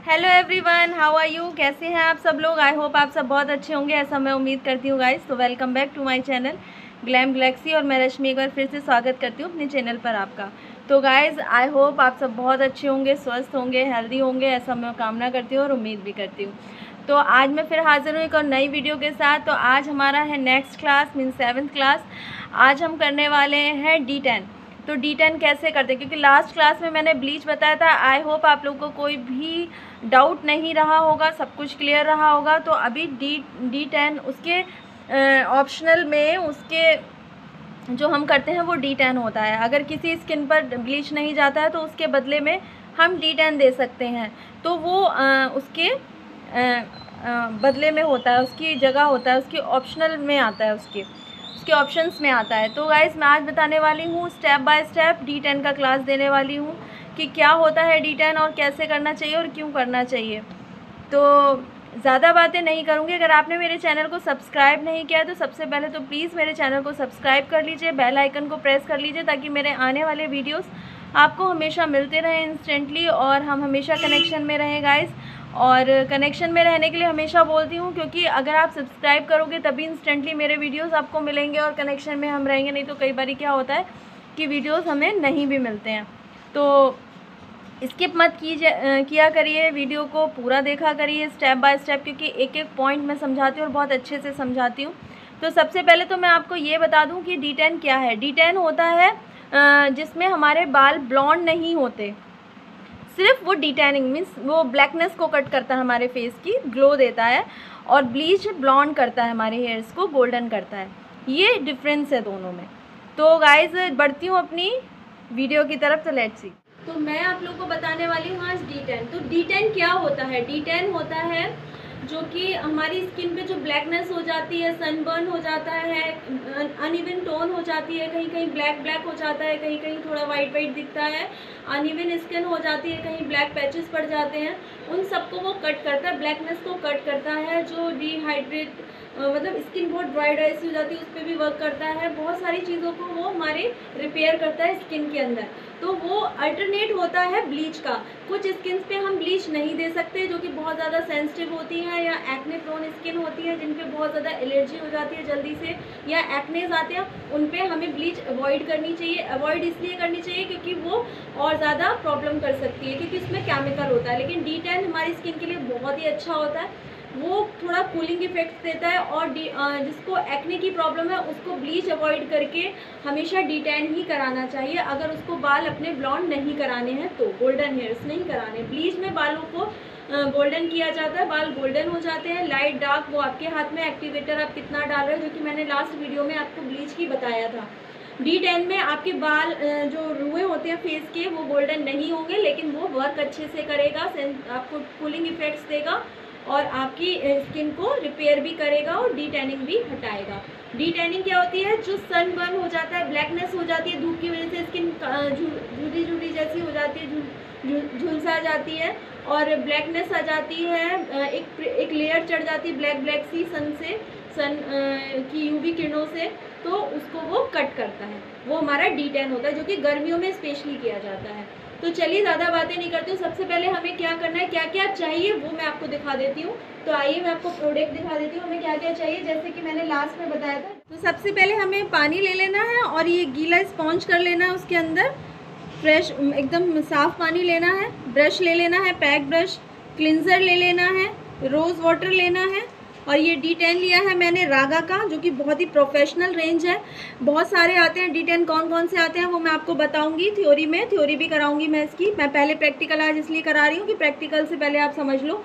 Hello everyone, how are you. कैसे हैं आप सब लोग। आई होप आप सब बहुत अच्छे होंगे, ऐसा मैं उम्मीद करती हूँ गाइस। तो welcome back to my channel glam galaxy और मैं रश्मि एक बार फिर से स्वागत करती हूँ अपने चैनल पर आपका। तो गाइस आई होप आप सब बहुत अच्छे होंगे, स्वस्थ होंगे, हेल्दी होंगे, ऐसा मैं कामना करती हूँ और उम्मीद भी करती हूँ। तो आज मैं फिर हाजिर हूँ एक और नई वीडियो के साथ। तो आज हमारा है next class mean 7th class. आज हम करने वाले हैं D10। तो D10 कैसे करते हैं, क्योंकि लास्ट क्लास में मैंने ब्लीच बताया था। आई होप आप लोगों को कोई भी डाउट नहीं रहा होगा, सब कुछ क्लियर रहा होगा। तो अभी D10 उसके ऑप्शनल में उसके जो हम करते हैं वो D10 होता है। अगर किसी स्किन पर ब्लीच नहीं जाता है तो उसके बदले में हम D10 दे सकते हैं। तो वो उसके बदले में होता है, उसकी जगह होता है, उसकी ऑप्शनल में आता है, उसके ऑप्शंस में आता है। तो गाइस मैं आज बताने वाली हूँ स्टेप बाय स्टेप, D10 का क्लास देने वाली हूँ कि क्या होता है D10 और कैसे करना चाहिए और क्यों करना चाहिए। तो ज़्यादा बातें नहीं करूँगी। अगर आपने मेरे चैनल को सब्सक्राइब नहीं किया है तो सबसे पहले तो प्लीज़ मेरे चैनल को सब्सक्राइब कर लीजिए, बेल आइकन को प्रेस कर लीजिए, ताकि मेरे आने वाले वीडियोस आपको हमेशा मिलते रहें इंस्टेंटली और हम हमेशा कनेक्शन में रहें गाइस। और कनेक्शन में रहने के लिए हमेशा बोलती हूँ, क्योंकि अगर आप सब्सक्राइब करोगे तभी इंस्टेंटली मेरे वीडियोस आपको मिलेंगे और कनेक्शन में हम रहेंगे। नहीं तो कई बार क्या होता है कि वीडियोस हमें नहीं भी मिलते हैं। तो स्किप मत किया करिए, वीडियो को पूरा देखा करिए स्टेप बाय स्टेप, क्योंकि एक एक पॉइंट मैं समझाती हूँ और बहुत अच्छे से समझाती हूँ। तो सबसे पहले तो मैं आपको ये बता दूँ कि D10 क्या है। D10 होता है जिसमें हमारे बाल ब्लॉन्ड नहीं होते, सिर्फ वो डिटेनिंग मीन्स वो ब्लैकनेस को कट करता है, हमारे फेस की ग्लो देता है, और ब्लीच ब्लॉन्ड करता है, हमारे हेयर्स को गोल्डन करता है। ये डिफरेंस है दोनों में। तो गाइज बढ़ती हूँ अपनी वीडियो की तरफ। तो लेट्स सी। तो मैं आप लोग को बताने वाली हूँ आज D10। तो D10 क्या होता है। D10 होता है जो कि हमारी स्किन पे जो ब्लैकनेस हो जाती है, सनबर्न हो जाता है, अनइवन टोन हो जाती है, कहीं कहीं ब्लैक ब्लैक हो जाता है, कहीं कहीं थोड़ा वाइट वाइट दिखता है, अनइवन स्किन हो जाती है, कहीं ब्लैक पैचेस पड़ जाते हैं, उन सबको वो कट करता है, ब्लैकनेस को कट करता है। जो डिहाइड्रेट मतलब स्किन बहुत ड्राई सी हो जाती है उस पर भी वर्क करता है। बहुत सारी चीज़ों को वो हमारे रिपेयर करता है स्किन के अंदर। तो वो अल्टरनेट होता है ब्लीच का। कुछ स्किन पे हम ब्लीच नहीं दे सकते जो कि बहुत ज़्यादा सेंसिटिव होती हैं या एक्ने प्रोन स्किन होती है, जिन पे बहुत ज़्यादा एलर्जी हो जाती है जल्दी से, या एक्नेज आते हैं, उन पे हमें ब्लीच अवॉइड करनी चाहिए। अवॉइड इसलिए करनी चाहिए क्योंकि वो और ज़्यादा प्रॉब्लम कर सकती है, क्योंकि उसमें केमिकल होता है। लेकिन D10 हमारी स्किन के लिए बहुत ही अच्छा होता है। वो थोड़ा कूलिंग इफेक्ट देता है, और जिसको एक्ने की प्रॉब्लम है उसको ब्लीच अवॉइड करके हमेशा D10 ही कराना चाहिए, अगर उसको बाल अपने ब्लॉन्ड नहीं कराने हैं तो, गोल्डन हेयर्स नहीं कराने। ब्लीच में बालों को गोल्डन किया जाता है, बाल गोल्डन हो जाते हैं, लाइट डार्क वो आपके हाथ में, एक्टिवेटर आप कितना डाल रहे हो, जो कि मैंने लास्ट वीडियो में आपको ब्लीच की बताया था। D10 में आपके बाल जो रुए होते हैं फेस के वो गोल्डन नहीं होंगे, लेकिन वो वर्क अच्छे से करेगा, आपको कूलिंग इफेक्ट्स देगा और आपकी स्किन को रिपेयर भी करेगा और D10 भी हटाएगा। D10 क्या होती है, जो सनबर्न हो जाता है, ब्लैकनेस हो जाती है धूप की वजह से, स्किन झुर्री झुर्री जैसी हो जाती है, झुलसा जाती है और ब्लैकनेस आ जाती है, एक लेयर चढ़ जाती है ब्लैक ब्लैक सी सन की UV किरणों से, तो उसको वो कट करता है। वो हमारा D10 होता है, जो कि गर्मियों में स्पेशली किया जाता है। तो चलिए ज़्यादा बातें नहीं करती हूँ, सबसे पहले हमें क्या करना है, क्या क्या चाहिए वो मैं आपको दिखा देती हूँ। तो आइए मैं आपको प्रोडक्ट दिखा देती हूँ हमें क्या क्या चाहिए, जैसे कि मैंने लास्ट में बताया था। तो सबसे पहले हमें पानी ले लेना है और ये गीला स्पॉन्ज कर लेना है, उसके अंदर फ्रेश एकदम साफ़ पानी लेना है। ब्रश ले लेना है, पैक ब्रश, क्लिनज़र ले लेना है, रोज़ वाटर लेना है, और ये D10 लिया है मैंने रागा का, जो कि बहुत ही प्रोफेशनल रेंज है। बहुत सारे आते हैं D10, कौन कौन से आते हैं वो मैं आपको बताऊंगी थ्योरी में, थ्योरी भी कराऊंगी मैं इसकी। मैं पहले प्रैक्टिकल आज इसलिए करा रही हूँ कि प्रैक्टिकल से पहले आप समझ लो।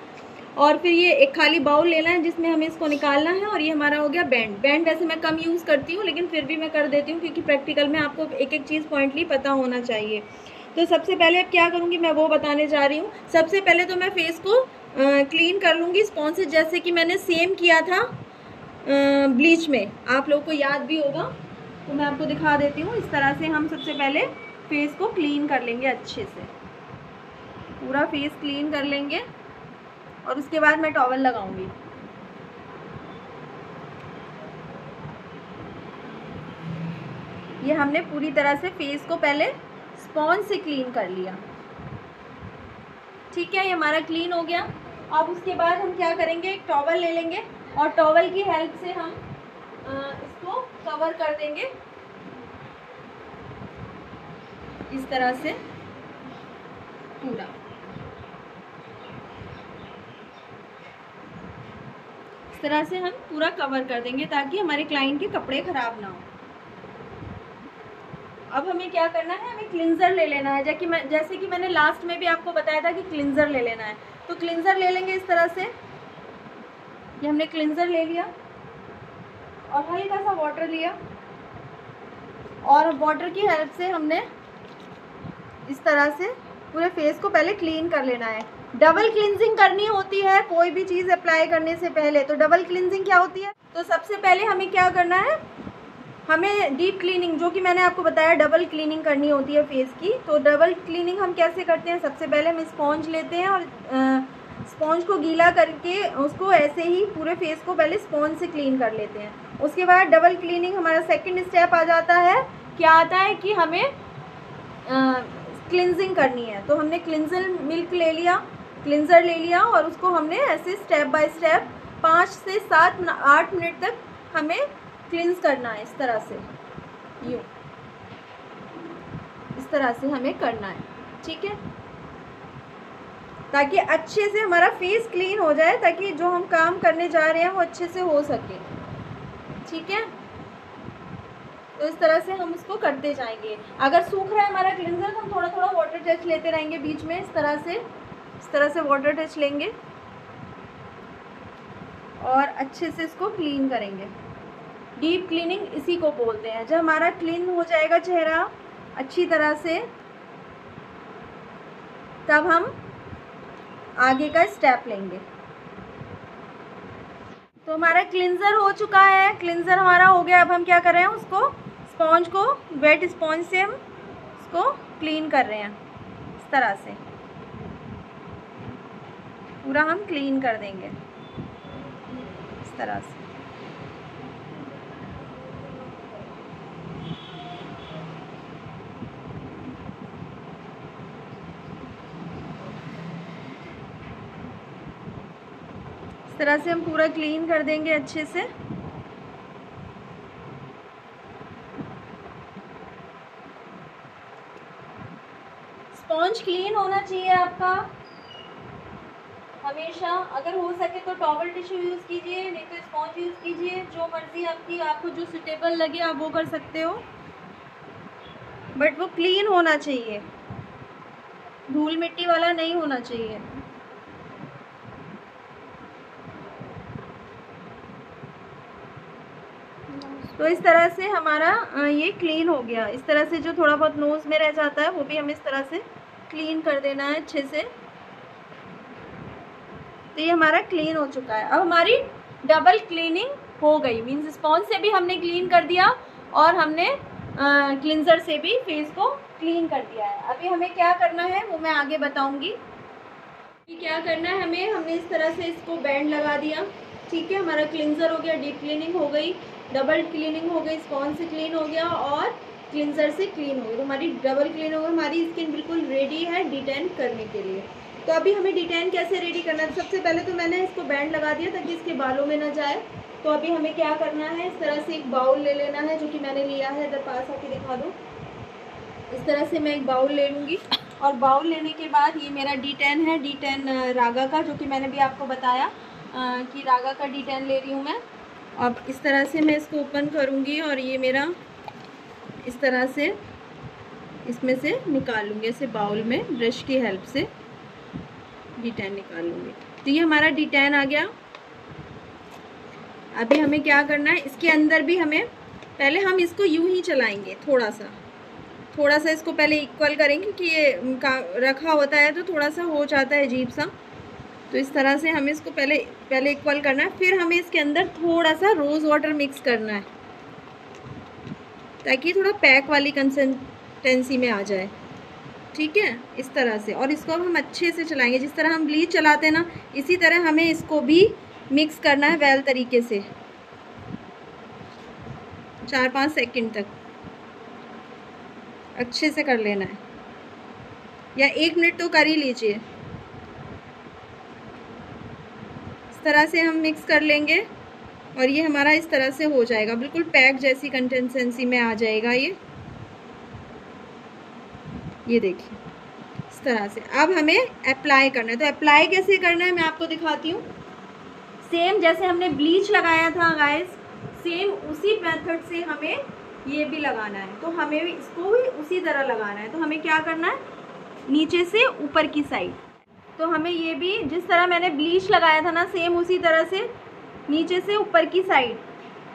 और फिर ये एक खाली बाउल लेना है जिसमें हमें इसको निकालना है, और ये हमारा हो गया बैंड वैसे मैं कम यूज़ करती हूँ, लेकिन फिर भी मैं कर देती हूँ क्योंकि प्रैक्टिकल में आपको एक एक चीज़ पॉइंटली पता होना चाहिए। तो सबसे पहले अब क्या करूँगी मैं वो बताने जा रही हूँ। सबसे पहले तो मैं फेस को क्लीन कर लूँगी स्पॉन्ज से, जैसे कि मैंने सेम किया था ब्लीच में, आप लोग को याद भी होगा। तो मैं आपको दिखा देती हूँ, इस तरह से हम सबसे पहले फेस को क्लीन कर लेंगे, अच्छे से पूरा फेस क्लीन कर लेंगे, और उसके बाद मैं टॉवल लगाऊंगी। ये हमने पूरी तरह से फेस को पहले स्पॉन्ज से क्लीन कर लिया। ठीक है, ये हमारा क्लीन हो गया। अब उसके बाद हम क्या करेंगे, एक टॉवल ले लेंगे और टॉवल की हेल्प से हम इसको कवर कर देंगे इस तरह से पूरा। इस तरह से हम पूरा कवर कर देंगे ताकि हमारे क्लाइंट के कपड़े ख़राब ना हो। अब हमें क्या करना है, हमें क्लिंजर ले लेना है। जैसे कि मैंने लास्ट में भी आपको बताया था कि क्लिंजर ले लेना है, तो क्लिंजर ले लेंगे इस तरह से। ये हमने क्लिंजर ले लिया और हल्का सा वाटर लिया और वाटर की हेल्प से हमने इस तरह से पूरे फेस को पहले क्लीन कर लेना है। डबल क्लिनजिंग करनी होती है कोई भी चीज़ अप्लाई करने से पहले। तो डबल क्लिनजिंग क्या होती है, तो सबसे पहले हमें क्या करना है, हमें डीप क्लीनिंग, जो कि मैंने आपको बताया डबल क्लीनिंग करनी होती है फेस की। तो डबल क्लीनिंग हम कैसे करते हैं, सबसे पहले हम स्पॉन्ज लेते हैं और स्पॉन्ज को गीला करके उसको ऐसे ही पूरे फेस को पहले स्पॉन्ज से क्लीन कर लेते हैं। उसके बाद डबल क्लीनिंग हमारा सेकंड स्टेप आ जाता है। क्या आता है कि हमें क्लिनजिंग करनी है। तो हमने क्लिनजर मिल्क ले लिया, क्लिनजर ले लिया और उसको हमने ऐसे स्टेप बाय स्टेप 5 से 7-8 मिनट तक हमें क्लिनज करना है। इस तरह से, यूँ इस तरह से हमें करना है, ठीक है, ताकि अच्छे से हमारा फेस क्लीन हो जाए, ताकि जो हम काम करने जा रहे हैं वो अच्छे से हो सके, ठीक है। तो इस तरह से हम उसको करते जाएंगे। अगर सूख रहा है हमारा क्लिनजर तो हम थोड़ा थोड़ा वाटर टच लेते रहेंगे बीच में, इस तरह से वाटर टच लेंगे और अच्छे से इसको क्लीन करेंगे। डीप क्लीनिंग इसी को बोलते हैं। जब हमारा क्लीन हो जाएगा चेहरा अच्छी तरह से, तब हम आगे का स्टेप लेंगे। तो हमारा क्लिनजर हो चुका है, क्लिनजर हमारा हो गया। अब हम क्या कर रहे हैं, उसको स्पॉन्ज को, वेट स्पॉन्ज से हम इसको क्लीन कर रहे हैं। इस तरह से पूरा हम क्लीन कर देंगे, इस तरह से। इस तरह से हम पूरा क्लीन कर देंगे अच्छे से। स्पॉन्ज क्लीन होना चाहिए आपका हमेशा। अगर हो सके तो टॉवल टिश्यू यूज़ कीजिए, नहीं तो स्पॉन्ज यूज़ कीजिए, जो मर्ज़ी आपको जो सुटेबल लगे आप वो कर सकते हो, बट वो क्लीन होना चाहिए, धूल मिट्टी वाला नहीं होना चाहिए। तो इस तरह से हमारा ये क्लीन हो गया। इस तरह से जो थोड़ा बहुत नोज़ में रह जाता है वो भी हमें इस तरह से क्लीन कर देना है अच्छे से। तो ये हमारा क्लीन हो चुका है। अब हमारी डबल क्लीनिंग हो गई, मीन्स स्पॉन्ज से भी हमने क्लीन कर दिया और हमने क्लिनजर से भी फेस को क्लीन कर दिया है। अभी हमें क्या करना है वो मैं आगे बताऊंगी कि क्या करना है हमें। हमने इस तरह से इसको बैंड लगा दिया, ठीक है। हमारा क्लिनजर हो गया, डीप क्लीनिंग हो गई, डबल क्लीनिंग हो गई, स्पॉन्ज से क्लीन हो गया और क्लिनजर से क्लीन हो गई। तो हमारी डबल क्लीन हो गई, हमारी स्किन बिल्कुल रेडी है डिटेन करने के लिए। तो अभी हमें डिटेन कैसे रेडी करना है, सबसे पहले तो मैंने इसको बैंड लगा दिया ताकि इसके बालों में ना जाए। तो अभी हमें क्या करना है, इस तरह से एक बाउल ले लेना है, जो कि मैंने लिया है, इधर पास आके दिखा दो। इस तरह से मैं एक बाउल ले लूँगी और बाउल लेने के बाद ये मेरा D10 है, D10 रागा का, जो कि मैंने भी आपको बताया कि रागा का D10 ले रही हूँ मैं। अब इस तरह से मैं इसको ओपन करूँगी और ये मेरा इस तरह से इसमें से निकाल लूँगी, ऐसे बाउल में ब्रश की हेल्प से D10 निकाल लूँगी। तो ये हमारा D10 आ गया। अभी हमें क्या करना है, इसके अंदर भी हमें पहले हम इसको यूं ही चलाएंगे, थोड़ा सा इसको पहले इक्वल करेंगे, कि ये रखा होता है तो थोड़ा सा हो जाता है अजीब सा। तो इस तरह से हमें इसको पहले इक्वल करना है। फिर हमें इसके अंदर थोड़ा सा रोज़ वाटर मिक्स करना है ताकि थोड़ा पैक वाली कंसिस्टेंसी में आ जाए, ठीक है, इस तरह से। और इसको अब हम अच्छे से चलाएंगे, जिस तरह हम ब्लीच चलाते हैं ना, इसी तरह हमें इसको भी मिक्स करना है वेल तरीके से 4-5 सेकंड तक अच्छे से कर लेना है, या 1 मिनट तो कर ही लीजिए। इस तरह से हम मिक्स कर लेंगे और ये हमारा इस तरह से हो जाएगा, बिल्कुल पैक जैसी कंसिस्टेंसी में आ जाएगा ये देखिए इस तरह से। अब हमें अप्लाई करना है, तो अप्लाई कैसे करना है मैं आपको दिखाती हूँ। सेम जैसे हमने ब्लीच लगाया था गाइस, सेम उसी मेथड से हमें ये भी लगाना है। तो हमें भी इसको भी उसी तरह लगाना है। तो हमें क्या करना है, नीचे से ऊपर की साइड, तो हमें ये भी जिस तरह मैंने ब्लीच लगाया था ना, सेम उसी तरह से नीचे से ऊपर की साइड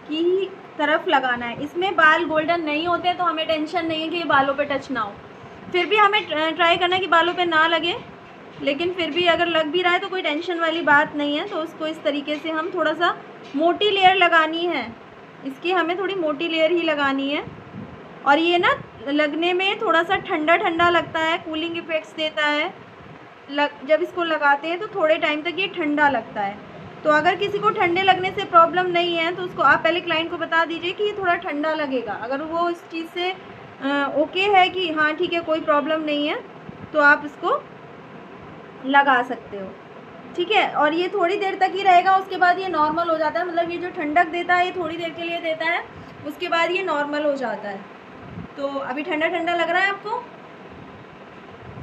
की तरफ लगाना है। इसमें बाल गोल्डन नहीं होते तो हमें टेंशन नहीं है कि ये बालों पे टच ना हो। फिर भी हमें ट्राई करना है कि बालों पे ना लगे, लेकिन फिर भी अगर लग भी रहा है तो कोई टेंशन वाली बात नहीं है। तो उसको इस तरीके से हम थोड़ा सा मोटी लेयर लगानी है, इसकी हमें थोड़ी मोटी लेयर ही लगानी है। और ये ना लगने में थोड़ा सा ठंडा ठंडा लगता है, कूलिंग इफ़ेक्ट्स देता है। जब इसको लगाते हैं तो थोड़े टाइम तक ये ठंडा लगता है। तो अगर किसी को ठंडे लगने से प्रॉब्लम नहीं है तो उसको आप पहले क्लाइंट को बता दीजिए कि ये थोड़ा ठंडा लगेगा। अगर वो इस चीज़ से ओके है कि हाँ ठीक है कोई प्रॉब्लम नहीं है, तो आप इसको लगा सकते हो, ठीक है। और ये थोड़ी देर तक ही रहेगा, उसके बाद ये नॉर्मल हो जाता है। मतलब ये जो ठंडक देता है ये थोड़ी देर के लिए देता है, उसके बाद ये नॉर्मल हो जाता है। तो अभी ठंडा ठंडा लग रहा है आपको,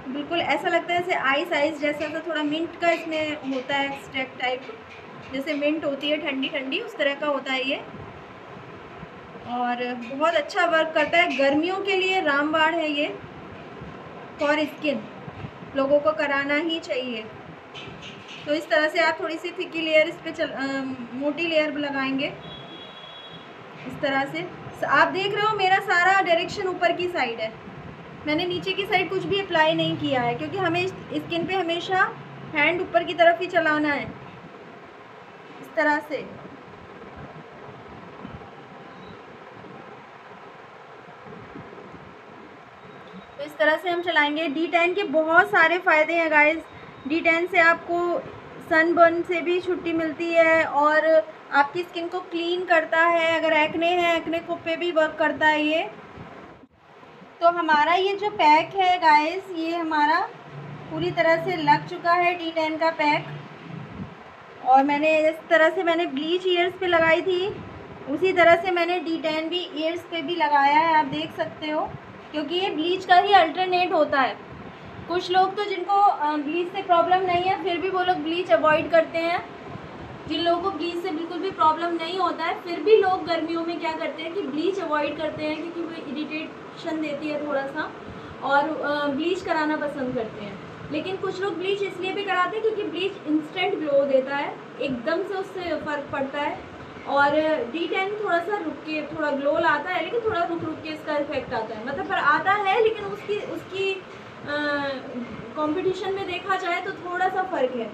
बिल्कुल ऐसा लगता है जैसे आइस जैसा थोड़ा मिंट का इसमें होता है एक्सट्रैक्ट टाइप, जैसे मिंट होती है ठंडी ठंडी, उस तरह का होता है ये। और बहुत अच्छा वर्क करता है, गर्मियों के लिए रामबाण है ये फॉर स्किन, लोगों को कराना ही चाहिए। तो इस तरह से आप थोड़ी सी थिकी लेयर इस पर मोटी लेयर लगाएंगे इस तरह से। आप देख रहे हो मेरा सारा डायरेक्शन ऊपर की साइड है, मैंने नीचे की साइड कुछ भी अप्लाई नहीं किया है, क्योंकि हमें स्किन पे हमेशा हैंड ऊपर की तरफ ही चलाना है इस तरह से। तो इस तरह से हम चलाएंगे। D10 के बहुत सारे फ़ायदे हैं गाइस। D10 से आपको सनबर्न से भी छुट्टी मिलती है और आपकी स्किन को क्लीन करता है। अगर एक्ने है, एक्ने को पे भी वर्क करता है ये। तो हमारा ये जो पैक है गाइस, ये हमारा पूरी तरह से लग चुका है D10 का पैक। और मैंने इस तरह से मैंने ब्लीच ईयर्स पे लगाई थी, उसी तरह से मैंने D10 भी ईयर्स पे भी लगाया है, आप देख सकते हो। क्योंकि ये ब्लीच का ही अल्टरनेट होता है। कुछ लोग तो जिनको ब्लीच से प्रॉब्लम नहीं है फिर भी वो लोग ब्लीच अवॉइड करते हैं। जिन लोगों को ब्लीच से बिल्कुल भी प्रॉब्लम नहीं होता है फिर भी लोग गर्मियों में क्या करते हैं कि ब्लीच अवॉइड करते हैं, क्योंकि वो इरिटेशन देती है थोड़ा सा, और ब्लीच कराना पसंद करते हैं। लेकिन कुछ लोग ब्लीच इसलिए भी कराते हैं क्योंकि ब्लीच इंस्टेंट ग्लो देता है, एकदम से उससे फ़र्क पड़ता है। और D10 थोड़ा सा रुक के थोड़ा ग्लो लाता है, लेकिन थोड़ा रुक रुक के इसका इफेक्ट आता है, मतलब पर आता है, लेकिन उसकी कंपटीशन में देखा जाए तो थोड़ा सा फ़र्क है।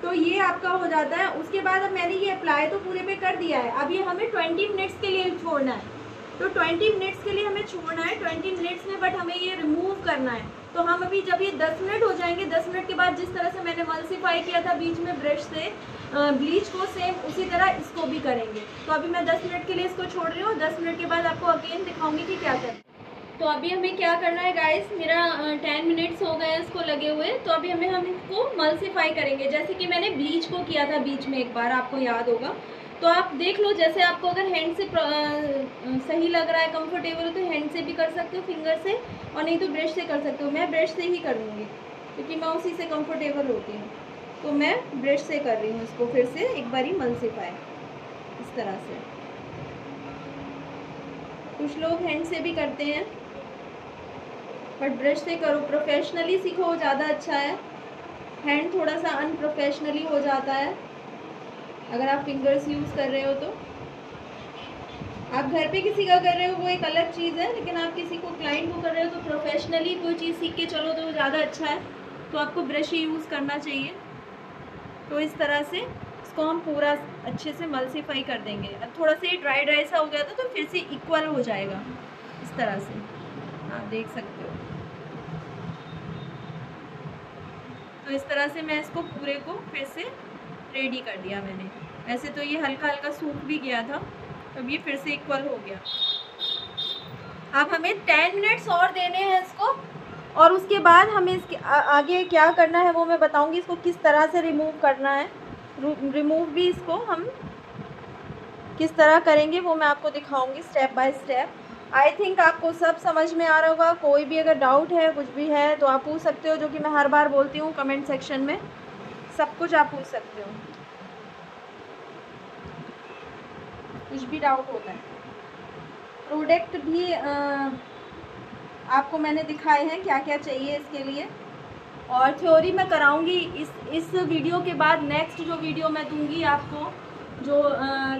तो ये आपका हो जाता है। उसके बाद अब मैंने ये अप्लाई तो पूरे पे कर दिया है, अब ये हमें 20 मिनट्स के लिए छोड़ना है। तो 20 मिनट्स के लिए हमें छोड़ना है, 20 मिनट्स में बट हमें ये रिमूव करना है। तो हम अभी जब ये 10 मिनट हो जाएंगे, 10 मिनट के बाद जिस तरह से मैंने मल्सीफाई किया था बीच में ब्रश से ब्लीच को, सेम उसी तरह इसको भी करेंगे। तो अभी मैं 10 मिनट के लिए इसको छोड़ रही हूँ, 10 मिनट के बाद आपको अगेन दिखाऊंगी कि क्या करना है। तो अभी हमें क्या करना है गाइस, मेरा 10 मिनट्स हो गए इसको लगे हुए। तो अभी हम इसको मल्सीफाई करेंगे, जैसे कि मैंने ब्लीच को किया था बीच में एक बार, आपको याद होगा। तो आप देख लो, जैसे आपको अगर हैंड से सही लग रहा है, कंफर्टेबल हो, तो हैंड से भी कर सकते हो, फिंगर से, और नहीं तो ब्रश से कर सकते हो। मैं ब्रश से ही करूँगी क्योंकि मैं उसी से कंफर्टेबल होती हूँ, तो मैं ब्रश से कर रही हूँ इसको फिर से एक बारी मल्सीफाई इस तरह से। कुछ लोग हैंड से भी करते हैं, बट ब्रश से करो, प्रोफेशनली सीखो, ज़्यादा अच्छा है। हैंड थोड़ा सा अनप्रोफेशनली हो जाता है अगर आप फिंगर्स यूज़ कर रहे हो। तो आप घर पे किसी का कर रहे हो वो एक अलग चीज़ है, लेकिन आप किसी को क्लाइंट को कर रहे हो तो प्रोफेशनली कोई चीज़ सीख के चलो तो ज़्यादा अच्छा है। तो आपको ब्रश ही यूज़ करना चाहिए। तो इस तरह से इसको हम पूरा अच्छे से मल्सीफाई कर देंगे। अब थोड़ा सा ये ड्राई ड्राई सा हो गया था तो फिर से इक्वल हो जाएगा इस तरह से, आप देख सकते हो। तो इस तरह से मैं इसको पूरे को फिर से रेडी कर दिया मैंने। वैसे तो ये हल्का हल्का सूख भी गया था, अब ये फिर से इक्वल हो गया। अब हमें 10 मिनट्स और देने हैं इसको, और उसके बाद हमें इसके आगे क्या करना है वो मैं बताऊंगी, इसको किस तरह से रिमूव करना है। रिमूव भी इसको हम किस तरह करेंगे वो मैं आपको दिखाऊंगी step by step. I think आपको सब समझ में आ रहा होगा। कोई भी अगर डाउट है कुछ भी है तो आप पूछ सकते हो, जो कि मैं हर बार बोलती हूँ कमेंट सेक्शन में, सब कुछ आप पूछ सकते हो, कुछ भी डाउट होता है। प्रोडक्ट भी आपको मैंने दिखाए हैं क्या क्या चाहिए इसके लिए, और थ्योरी मैं कराऊंगी इस वीडियो के बाद। नेक्स्ट जो वीडियो मैं दूंगी आपको जो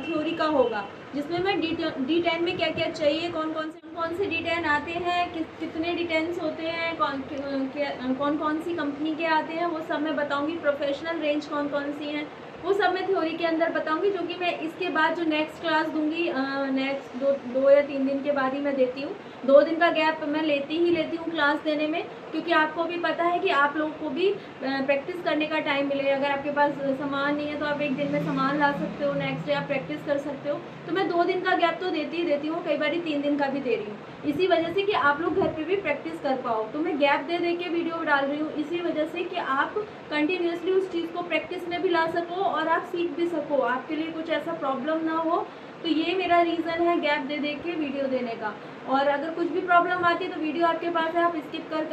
थ्योरी का होगा, जिसमें मैं D10 में क्या क्या चाहिए, कौन कौन से D10 आते हैं, कितने D10s होते हैं, कौन कौन सी कंपनी के आते हैं, वो सब मैं बताऊंगी। प्रोफेशनल रेंज कौन कौन सी हैं वो सब मैं थ्योरी के अंदर बताऊंगी, जो कि मैं इसके बाद जो नेक्स्ट क्लास दूंगी नेक्स्ट दो या 3 दिन के बाद ही मैं देती हूँ। 2 दिन का गैप मैं लेती हूँ क्लास देने में, क्योंकि आपको भी पता है कि आप लोगों को भी प्रैक्टिस करने का टाइम मिले। अगर आपके पास सामान नहीं है तो आप एक दिन में सामान ला सकते हो, नेक्स्ट डे आप प्रैक्टिस कर सकते हो। तो मैं 2 दिन का गैप तो देती हूँ, कई बार 3 दिन का भी दे रही हूँ, इसी वजह से कि आप लोग घर पे भी प्रैक्टिस कर पाओ। तो मैं गैप दे के वीडियो डाल रही हूँ इसी वजह से कि आप कंटिन्यूसली उस चीज़ को प्रैक्टिस में भी ला सको और आप सीख भी सको, आपके लिए कुछ ऐसा प्रॉब्लम ना हो। तो ये मेरा रीज़न है गैप दे के वीडियो देने का। और अगर कुछ भी प्रॉब्लम आती है तो वीडियो आपके पास है, आप स्किप कर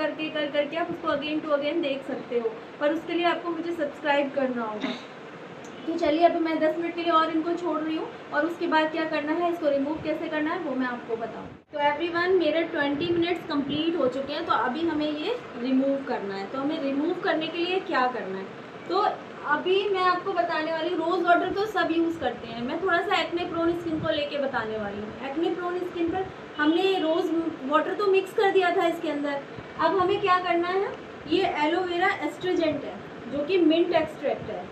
करके आप उसको अगेन टू अगेन देख सकते हो, पर उसके लिए आपको मुझे सब्सक्राइब करना होगा। तो चलिए अभी मैं 10 मिनट के लिए और इनको छोड़ रही हूँ, और उसके बाद क्या करना है, इसको रिमूव कैसे करना है वो मैं आपको बताऊँ। तो एवरीवन मेरे 20 मिनट्स कंप्लीट हो चुके हैं, तो अभी हमें ये रिमूव करना है। तो हमें रिमूव करने के लिए क्या करना है, तो अभी मैं आपको बताने वाली हूँ। रोज़ वाटर तो सब यूज़ करते हैं, मैं थोड़ा सा एक्ने प्रोन स्किन को लेके बताने वाली हूँ। एक्ने प्रोन स्किन पर हमने रोज़ वाटर तो मिक्स कर दिया था इसके अंदर। अब हमें क्या करना है, ये एलोवेरा एस्ट्रोजेंट है जो कि मिंट एक्सट्रैक्ट है,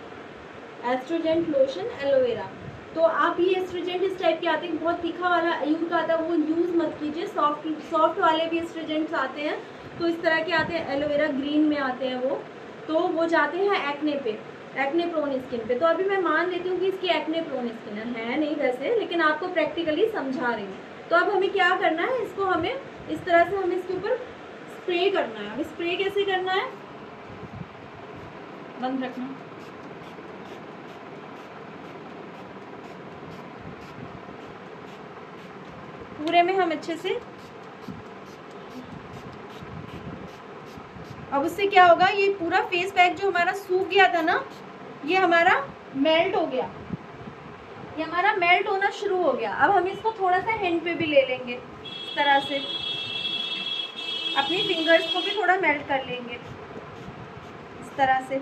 एस्ट्रोजेंट लोशन एलोवेरा। तो आप ये एस्ट्रोजेंट इस टाइप के आते हैं, बहुत तीखा वाला यूज आता है, वो यूज़ मत कीजिए। सॉफ्ट वाले भी एस्ट्रोजेंट्स आते हैं, तो इस तरह के आते हैं, एलोवेरा ग्रीन में आते हैं वो, तो वो जाते हैं एक्ने पे, एक्ने प्रोन स्किन पे। तो अभी मैं मान लेती हूँ कि इसकी एक्ने प्रोन स्किन है नहीं वैसे, लेकिन आपको प्रैक्टिकली समझा रही हूँ। तो अब हमें क्या करना है, इसको हमें इस तरह से हमें इसके ऊपर स्प्रे करना है। अब स्प्रे कैसे करना है, बंद रखना। पूरे में हम अच्छे से, अब उससे क्या होगा, ये पूरा फेस पैक जो हमारा सूख गया था ना, ये हमारा मेल्ट हो गया, ये हमारा मेल्ट होना शुरू हो गया। अब हम इसको थोड़ा सा हैंड पे भी ले लेंगे, इस तरह से अपनी फिंगर्स को भी थोड़ा मेल्ट कर लेंगे, इस तरह से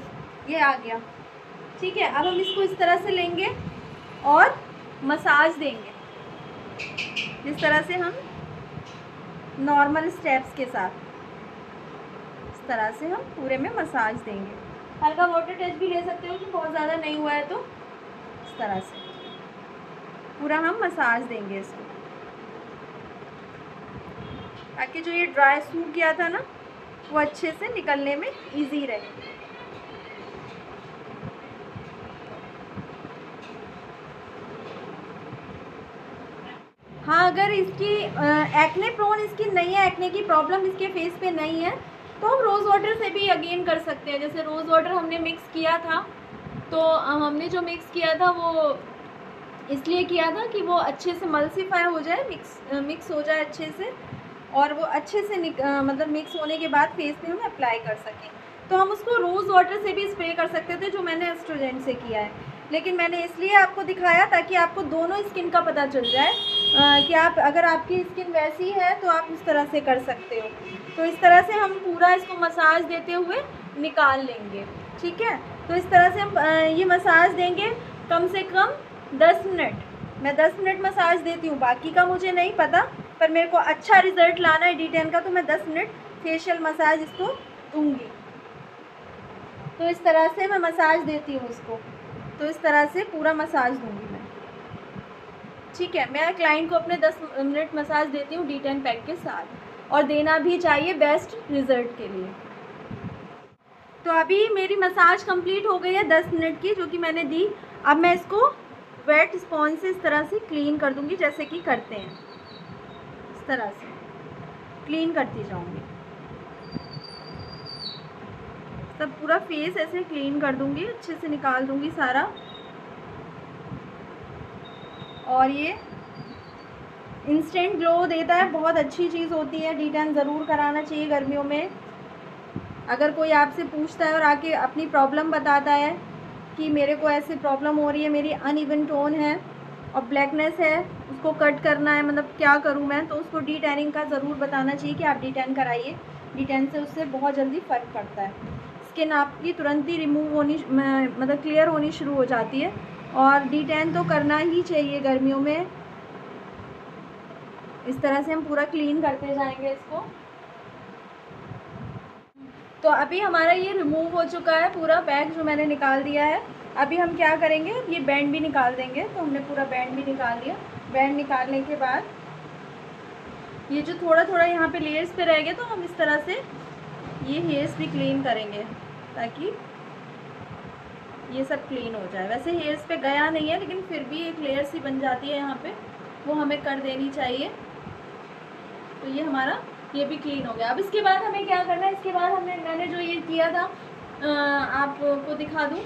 ये आ गया। ठीक है, अब हम इसको इस तरह से लेंगे और मसाज देंगे, जिस तरह से हम नॉर्मल स्टेप्स के साथ, इस तरह से हम पूरे में मसाज देंगे। हल्का वाटर टच भी ले सकते हो कि बहुत ज़्यादा नहीं हुआ है तो, इस तरह से पूरा हम मसाज देंगे इसको, ताकि जो ये ड्राई सूख गया था ना वो अच्छे से निकलने में इजी रहे। हाँ, अगर इसकी एक्ने प्रोन स्किन नहीं है, एक्ने की प्रॉब्लम इसके फेस पे नहीं है, तो हम रोज़ वाटर से भी अगेन कर सकते हैं। जैसे रोज़ वाटर हमने मिक्स किया था, तो हमने जो मिक्स किया था वो इसलिए किया था कि वो अच्छे से मल्सीफाई हो जाए, मिक्स हो जाए अच्छे से, और वो अच्छे से मतलब मिक्स होने के बाद फेस पे हम अप्लाई कर सकें। तो हम उसको रोज़ वाटर से भी स्प्रे कर सकते थे, जो मैंने एस्ट्रोजेंट से किया है, लेकिन मैंने इसलिए आपको दिखाया ताकि आपको दोनों स्किन का पता चल जाए कि आप, अगर आपकी स्किन वैसी है तो आप इस तरह से कर सकते हो। तो इस तरह से हम पूरा इसको मसाज देते हुए निकाल लेंगे। ठीक है, तो इस तरह से हम ये मसाज देंगे कम से कम 10 मिनट। मैं 10 मिनट मसाज देती हूँ, बाकी का मुझे नहीं पता, पर मेरे को अच्छा रिज़ल्ट लाना है D10 का, तो मैं 10 मिनट फेशियल मसाज इसको दूँगी। तो इस तरह से मैं मसाज देती हूँ इसको, तो इस तरह से पूरा मसाज दूँगी मैं। ठीक है, मैं क्लाइंट को अपने 10 मिनट मसाज देती हूँ D10 पैक के साथ, और देना भी चाहिए बेस्ट रिज़ल्ट के लिए। तो अभी मेरी मसाज कंप्लीट हो गई है 10 मिनट की, जो कि मैंने दी। अब मैं इसको वेट स्पॉन्ज से इस तरह से क्लीन कर दूँगी, जैसे कि करते हैं, इस तरह से क्लीन करती जाऊँगी, इस तब पूरा फेस ऐसे क्लीन कर दूंगी, अच्छे से निकाल दूंगी सारा। और ये इंस्टेंट ग्लो देता है, बहुत अच्छी चीज़ होती है। डी10 ज़रूर कराना चाहिए गर्मियों में। अगर कोई आपसे पूछता है और आके अपनी प्रॉब्लम बताता है कि मेरे को ऐसे प्रॉब्लम हो रही है, मेरी अनइवन टोन है और ब्लैकनेस है, उसको कट करना है, मतलब क्या करूं मैं, तो उसको डी10 का ज़रूर बताना चाहिए कि आप डी10 कराइए। डी10 से उससे बहुत जल्दी फ़र्क पड़ता है। स्किन आपकी तुरंत ही रिमूव होनी, मतलब क्लियर होनी शुरू हो जाती है। और डी10 तो करना ही चाहिए गर्मियों में। इस तरह से हम पूरा क्लीन करते जाएंगे इसको। तो अभी हमारा ये रिमूव हो चुका है पूरा बैग जो मैंने निकाल दिया है। अभी हम क्या करेंगे, ये बैंड भी निकाल देंगे। तो हमने पूरा बैंड भी निकाल दिया। बैंड निकालने के बाद ये जो थोड़ा थोड़ा यहाँ पे लेयर्स पे रह गए, तो हम इस तरह से ये हेयर्स भी क्लीन करेंगे ताकि ये सब क्लीन हो जाए। वैसे हेयर्स पे गया नहीं है, लेकिन फिर भी एक लेयर सी बन जाती है यहाँ पे, वो हमें कर देनी चाहिए। तो ये हमारा ये भी क्लीन हो गया। अब इसके बाद हमें क्या करना है, इसके बाद मैंने जो ये किया था, आपको दिखा दूँ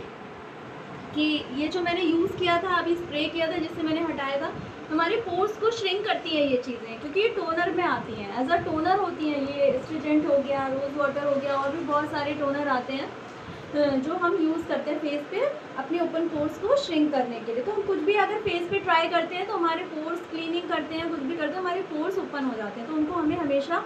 कि ये जो मैंने यूज़ किया था, अभी स्प्रे किया था जिससे मैंने हटाया था, हमारे पोर्स को श्रिंक करती है ये चीज़ें, क्योंकि ये टोनर में आती हैं, एज अ टोनर होती हैं। ये एस्ट्रीजेंट हो गया, रोज़ वाटर हो गया, और भी बहुत सारे टोनर आते हैं जो हम यूज़ करते हैं फेस पे अपने ओपन पोर्स को श्रिंक करने के लिए। तो हम कुछ भी अगर फेस पे ट्राई करते हैं तो हमारे पोर्स क्लीनिंग करते हैं, कुछ भी करते हैं, हमारे पोर्स ओपन हो जाते हैं। तो उनको हमें हमेशा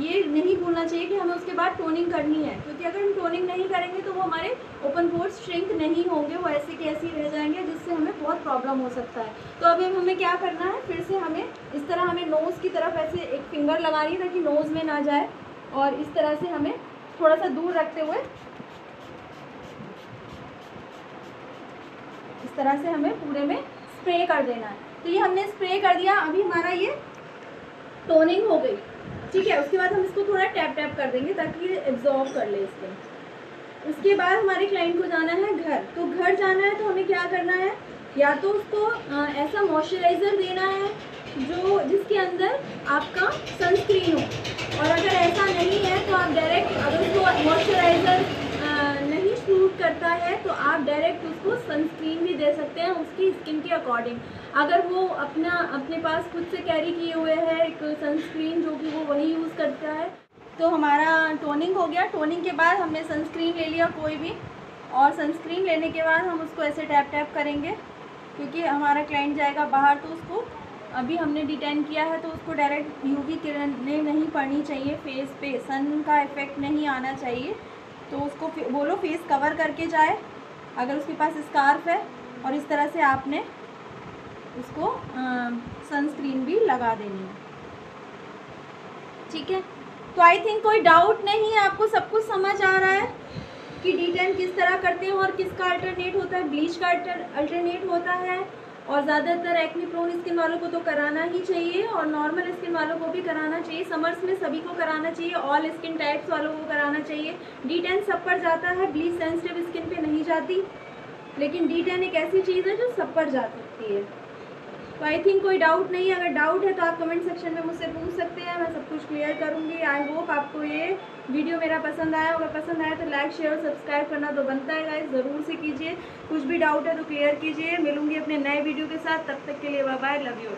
ये नहीं भूलना चाहिए कि हमें उसके बाद टोनिंग करनी है, क्योंकि अगर हम टोनिंग नहीं करेंगे तो वो हमारे ओपन पोर्स श्रिंक नहीं होंगे, वो ऐसे के ऐसे ही रह जाएंगे, जिससे हमें बहुत प्रॉब्लम हो सकता है। तो अभी हमें क्या करना है, फिर से हमें इस तरह हमें नोज़ की तरफ ऐसे एक फिंगर लगानी है ताकि नोज़ में ना जाए, और इस तरह से हमें थोड़ा सा दूर रखते हुए इस तरह से हमें पूरे में स्प्रे कर देना है। तो ये हमने स्प्रे कर दिया। अभी हमारा ये टोनिंग हो गई, ठीक है। उसके बाद हम इसको थोड़ा टैप टैप कर देंगे ताकि ये एब्जॉर्ब कर ले इसके। उसके बाद हमारे क्लाइंट को जाना है घर। तो घर जाना है तो हमें क्या करना है, या तो उसको ऐसा मॉइस्चराइज़र देना है जिसके अंदर आपका सनस्क्रीन हो, और अगर ऐसा नहीं है तो आप डायरेक्ट, अगर उसको मॉइस्चराइज़र नहीं सूट करता है तो आप डायरेक्ट उसको सनस्क्रीन भी दे सकते हैं उसकी स्किन के अकॉर्डिंग। अगर वो अपने पास खुद से कैरी किए हुए है एक सनस्क्रीन जो कि वो वही यूज़ करता है। तो हमारा टोनिंग हो गया। टोनिंग के बाद हमने सनस्क्रीन ले लिया कोई भी, और सनस्क्रीन लेने के बाद हम उसको ऐसे टैप टैप करेंगे, क्योंकि हमारा क्लाइंट जाएगा बाहर। तो उसको अभी हमने डी10 किया है तो उसको डायरेक्ट यूवी किरणें नहीं पड़नी चाहिए फेस पे, सन का इफ़ेक्ट नहीं आना चाहिए। तो उसको बोलो फेस कवर करके जाए अगर उसके पास स्कार्फ है, और इस तरह से आपने उसको सनस्क्रीन भी लगा देनी है, ठीक है। तो आई थिंक कोई डाउट नहीं है, आपको सब कुछ समझ आ रहा है कि डी10 किस तरह करते हैं और किसका अल्टरनेट होता है। ब्लीच का अल्टरनेट होता है, और ज़्यादातर एक्ने प्रोन स्किन वालों को तो कराना ही चाहिए, और नॉर्मल स्किन वालों को भी कराना चाहिए। समर्स में सभी को कराना चाहिए, ऑल स्किन टाइप्स वालों को कराना चाहिए। डी10 सब पर जाता है, ब्लीच सेंसिटिव स्किन पे नहीं जाती, लेकिन डी10 एक ऐसी चीज़ है जो सब पर जा सकती है। तो आई थिंक कोई डाउट नहीं है। अगर डाउट है तो आप कमेंट सेक्शन में मुझसे पूछ सकते हैं, मैं सब कुछ क्लियर करूँगी। आई होप आपको ये वीडियो मेरा पसंद आया। अगर पसंद आया तो लाइक शेयर और सब्सक्राइब करना तो बनता है गाइस, ज़रूर से कीजिए। कुछ भी डाउट है तो क्लियर कीजिए। मिलूंगी अपने नए वीडियो के साथ, तब तक के लिए बाय बाय, लव यू।